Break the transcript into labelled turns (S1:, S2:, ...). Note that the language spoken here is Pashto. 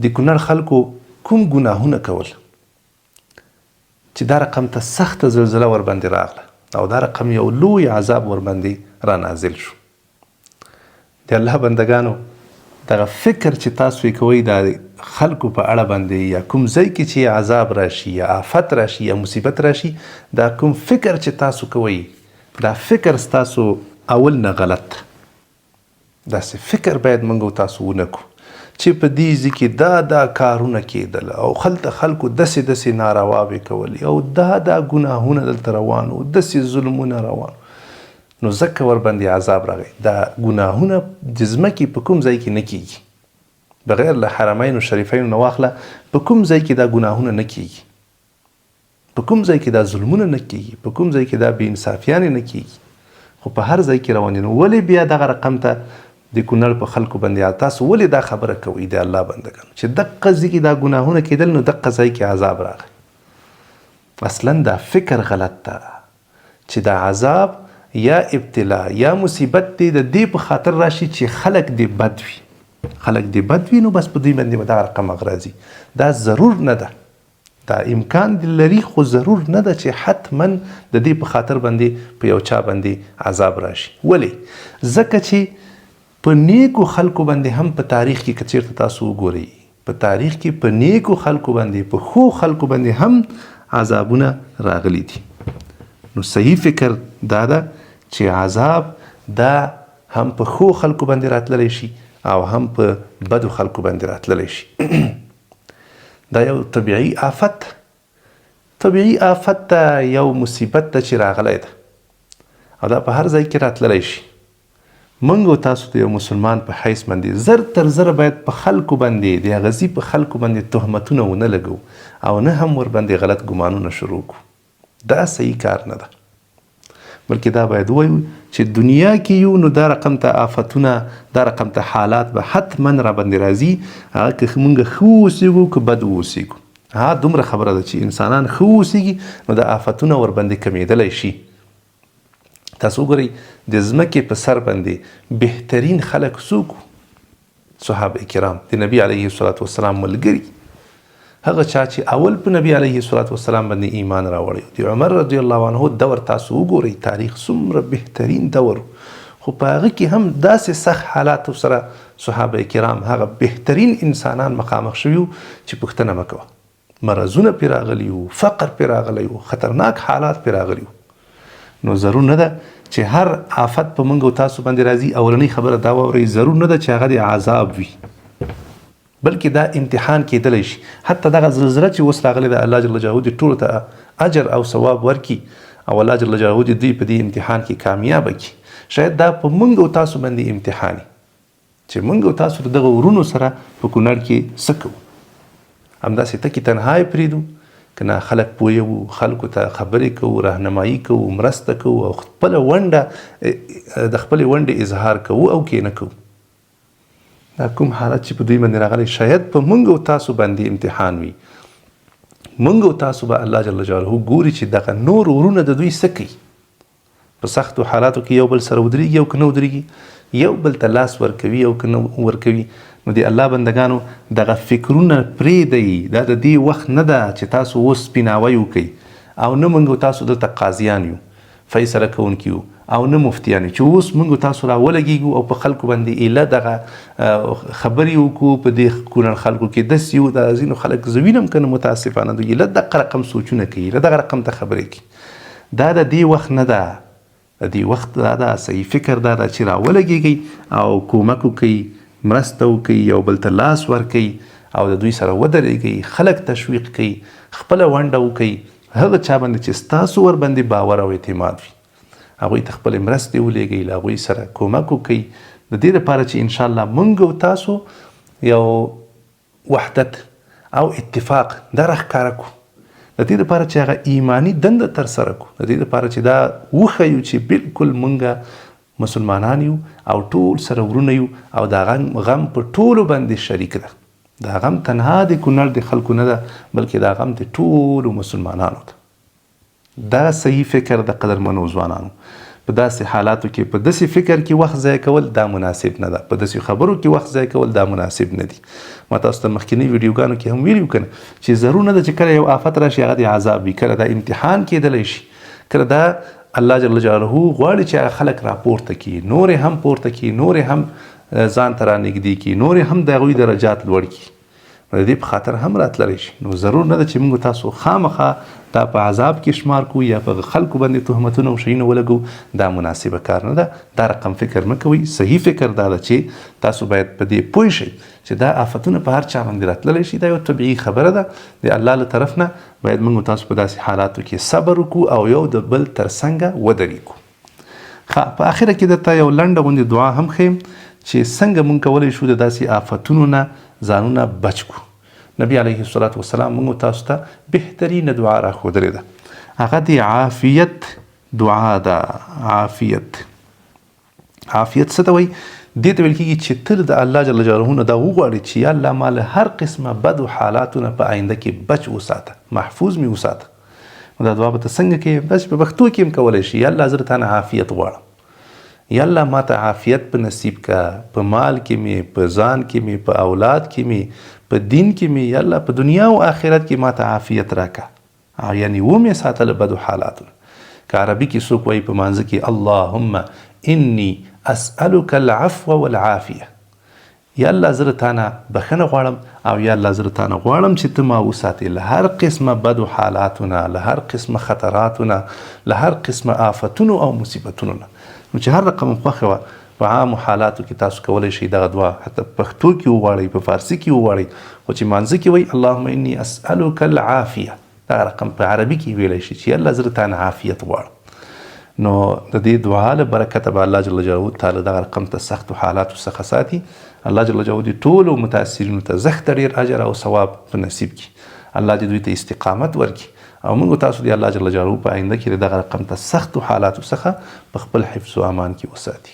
S1: د کونړ خلکو کوم ګناهونه کول چې دا رقم ته سخته زلزله ورباندې راغله او دا رقم یو لوی عذاب ورباندې را نازل شو. د الله بندگانو دغه فکر چې تاسو یې کوئ دا خلکو په اړه باندې یا کوم ځای کې چې عذاب راشي یا آفت راشي یا مصیبت راشي، دا کوم فکر چې تاسو کوئ دا فکر ستاسو اول نه غلط ده. داسې فکر باید موږ او تاسو ونه کړو چې په دې ځای کې دا کارونه کېدل او خلکو داسې نارواوې کولې او دا ګناهونه دلته روان وو، داسې ظلمونه روان، نو ځکه ورباندې عذاب راغی. دا ګناهونه د ځمکې په کوم ځای کې نه کېږي، بغیر له حرمینو شریفینو نه واخله په کوم ځای کې دا ګناهونه نه کېږي، په کوم ځای کې دا ظلمونه نه کېږي، په کوم ځای کې دا بې انصافیانې نه کېږي، خو په هر ځای کې روان دي. نو ولې بیا دغه رقم ته د کونړ په خلکو باندې تاسو ولې دا خبره کوئ د الله بندګانو چې دقه ځای کې دا ګناهونه کېدل نو دقه ځای کې عذاب راغی؟ اصلا دا فکر غلط ده چې دا عذاب یا ابتلا یا مصیبت دی د دې په خاطر راشي چې خلک دې بد وي، خلک دې بد وي نو بس په دوی باندې به دا رقم راځي. دا ضرور نه ده، دا امکان لري خو ضرور نه ده چې حتما د دې په خاطر باندې په یو چا باندې عذاب راشي. ولې؟ ځکه چې په نیکو خلکو باندې هم په تاریخ کې که چېرته تاسو وګورئ، په تاریخ کې په نیکو خلکو باندې په ښو خلکو باندې هم عذابونه راغلي دي. نو صحیح فکر دا ده چې عذاب دا هم په ښو خلکو باندې راتللی شي او هم په بدو خلکو باندې راتللی شي. دا یو طبیعي آفت، طبیعي آفت ده، یو مصیبت ده چې راغلی ده او دا په هر ځای کې راتللی شي. موږ او تاسو د یو مسلمان په حیث باندې زر تر زره باید په خلکو باندې د غزي په خلکو باندې تهمتونه ونه لګو او نه هم ورباندې غلط ګمانونه شروع کړو. دا صحیح کار نه ده، بلکې دا باید ووایو چې دنیا کې یو نو دا رقم ته آفتونه، دا رقم ته حالات به حتما را باندې راځي. هغه که موږ ښه اوسېږو که بد واوسېږو، دومره خبره ده چې انسانان ښه اوسېږي نو دا آفتونه ورباندې کمېدلی شي. تاسو وګورئ د ځمکې په سر باندې بهترین خلک څوک وو؟ صحابه کرام، د نبي علیه الصلاة والسلام ملګري، هغه چا چې اول په نبي علیه الصلاة والسلام باندې ایمان راوړی. د عمر رضی الله عنه دور تاسو وګورئ، تاریخ څومره بهترین دور، خو په هغه کې هم داسې سخت حالاتو سره صحابه کرام هغه بهترین انسانان مخامخ شوي وو چې پوښتنه مه کوه، مرضونه پرې راغلي وو، فقر پرې راغلی وو، خطرناک حالات پرې راغلي وو. نو ضرور نه ده چې هر آفت په موږ او تاسو باندې راځي اولنۍ خبره دا واورئ، ضرور نه ده چې هغه د عذاب وي، بلکې دا امتحان کېدلی شي. حتی دغه زلزله چې اوس راغلې ده، الله جل جلاله دې ټولو ته اجر او ثواب ورکړي او الله جل جلاله دې دوی په دې امتحان کې کامیابه کړي. شاید دا په موږ او تاسو باندې امتحان چې موږ او تاسو د دغه ورونو سره په کونړ کې څه کوو. همداسې تکې تنها یې پرېږدو که نه خلک پوهوو، خلکو ته خبرې کوو، راهنمایي کوو، مرسته کوو او خپله ونډه د خپلې ونډې اظهار کوو او کې نه کوو. دا کوم حالت چې په دوی باندې راغلی شاید په موږ او تاسو باندې امتحان وي. موږ او تاسو به الله جل جلاله ګوري چې دغه نور ورونه د دوی څه کوي، په سختو حالاتو کې یو بل سره ودرېږي او که نه ودرېږي، یو بل ته لاس ورکوي او که نه ورکوي. نو د الله بندگانو دغه فکرونه پرېږدئ. دا د دې وخت نه ده چې تاسو اوس سپیناوی وکئ او نه موږ او تاسو دلته قاضیان یو، فیصله کوونکي یو او نه مفتیان چې اوس موږ او تاسو را ولګېږو او په خلکو باندې ایله دغه خبرې وکړو. په دې کونړ خلکو کې داسې یو دا ځینو خلک زه وینم که نه متاسفانه دوی ایله دغه رقم سوچونه کوي، ایله دغه رقم ته خبرې کوي. دا د دې وخت نه ده، د دې وخت دا ده صحیح فکر دا ده چې را ولګېږئ او کومک وکئ، مرسته وکئ، یو بل ته لاس ورکئ او د دوی سره ودرېږئ، خلک تشویق کئ، خپله ونډه وکئ. هغه چا باندې چې ستاسو ورباندې باور او اعتماد وي هغوی ته خپلې مرستې ولېږئ، له هغوی سره کومک وکئ، د دې لپاره چې انشاءالله موږ او تاسو یو وحدت او اتفاق دا راښکاره کړو، د دې لپاره چې هغه ایمانی دنده ترسره کړو، د دې لپاره چې دا وښیو چې بالکل موږ مسلمانان یو او ټول سره ورونه یو او دا غم په ټولو باندې شریک ده. دا غم تنها د کونړ د خلکو نه ده، بلکې دا غم د ټولو مسلمانانو ده. دا صحیح فکر د قدرمنو ځوانانو په داسې حالاتو کې په داسې فکر کې وخت ضایع کول دا مناسب نه ده، په داسې خبرو کې وخت ضایع کول دا مناسب نه دي. ما تاسو ته مخکینی ویډیوګانو کې هم ویلي کنه چې ضرور نه ده چې کله یو آفت راشي هغه د عذاب وي، کله دا امتحان کېدلی شي، کله دا الله جل جلاله غواړي چې هغه خلک راپورته کړي، نورې هم پورته کړي، نورې هم ځان ته رانږدې کړي، نورې هم د هغوی درجات لوړ کړي. د دې په خاطر هم راتللی شي. نو ضرور نه ده چې موږ تاسو خامخا دا په عذاب کې شمار کو یا په خلکو باندې تهمتونه او شیونه ولګو، دا مناسبه کار نه ده. دا رقم فکر مه کوئ. صحیح فکر دا ده چې تاسو باید په دې پوه شئ چې دا آفتونه په هر چا باندې راتللی شي. دا یو طبیعي خبره ده د الله له طرف نه. باید موږ تاسو په داسې حالاتو کې صبر وکړو او یو د بل تر څنګه ودرېږو. په آخره کې درته یو لنډه غوندې دعا هم ښیم چې څنګه موږ کولی شو د داسې آفتونو نه ځانونه بچ کړو. نبی علیه الصلاة والسلام موږ تاسو ته بهترینه دعا راښودلې ده، هغه د عافیت دعا ده. عافیت څه ته وایي؟ دې ته ویل کېږي چې تل د الله جل جلاله نه دا وغواړي چې یا الله ما له هر قسمه بدو حالاتو نه په آینده کې بچ وساته، محفوظ مې وساته. دا دعا به ته څنګه کوې؟ بس په پښتو کې هم کولی شي. یا الله زه تا نه عافیت غواړم، یا الله ما ته عافیت په نصیب کا، په مال کې مې، په ځان کې مې، په اولاد کې مې، په دین کې مې، یا الله په دنیا او آخرت کې ما ته عافیت راکا، یعنی ومې ساته له بدو حالاتو. که عربي کې څوک وایي په مانځه کې اللهم انی اسألک العفو والعافیه، یا الله زه تا نه بخښنه غواړم او یا الله زه تا نه غواړم چې ته ما وساتې له هر قسمه بدو حالاتو نه، له هر قسمه خطراتو نه، له هر قسمه آفتونو او مصیبتونو نه. نو چې هر رقم خوښه وه په عامو حالاتو کې تاسو کولی شئ دغه دعا حتی پښتو کې وغواړئ، په فارسي کې وغواړئ، خو چې مانځه کې وایي اللهم انی اسألک العافیه، دغه رقم په عربي کې ویلی شي چې الله زه تا نه عافیت غواړم. نو د دې دعا له برکته به الله جل جلاله تعالی دغه رقم ته سختو حالاتو څخه ساتي. الله جل جلاله دې ټولو متاثرینو ته زښته ډېر اجر او ثواب په نصیب کړي. الله دې دوی ته استقامت ورکړي او موږ تاسو دې الله جل جلاله په آینده کې دغه رقم ته سختو حالاتو څخه په خپل حفظ و امان کې وساتي.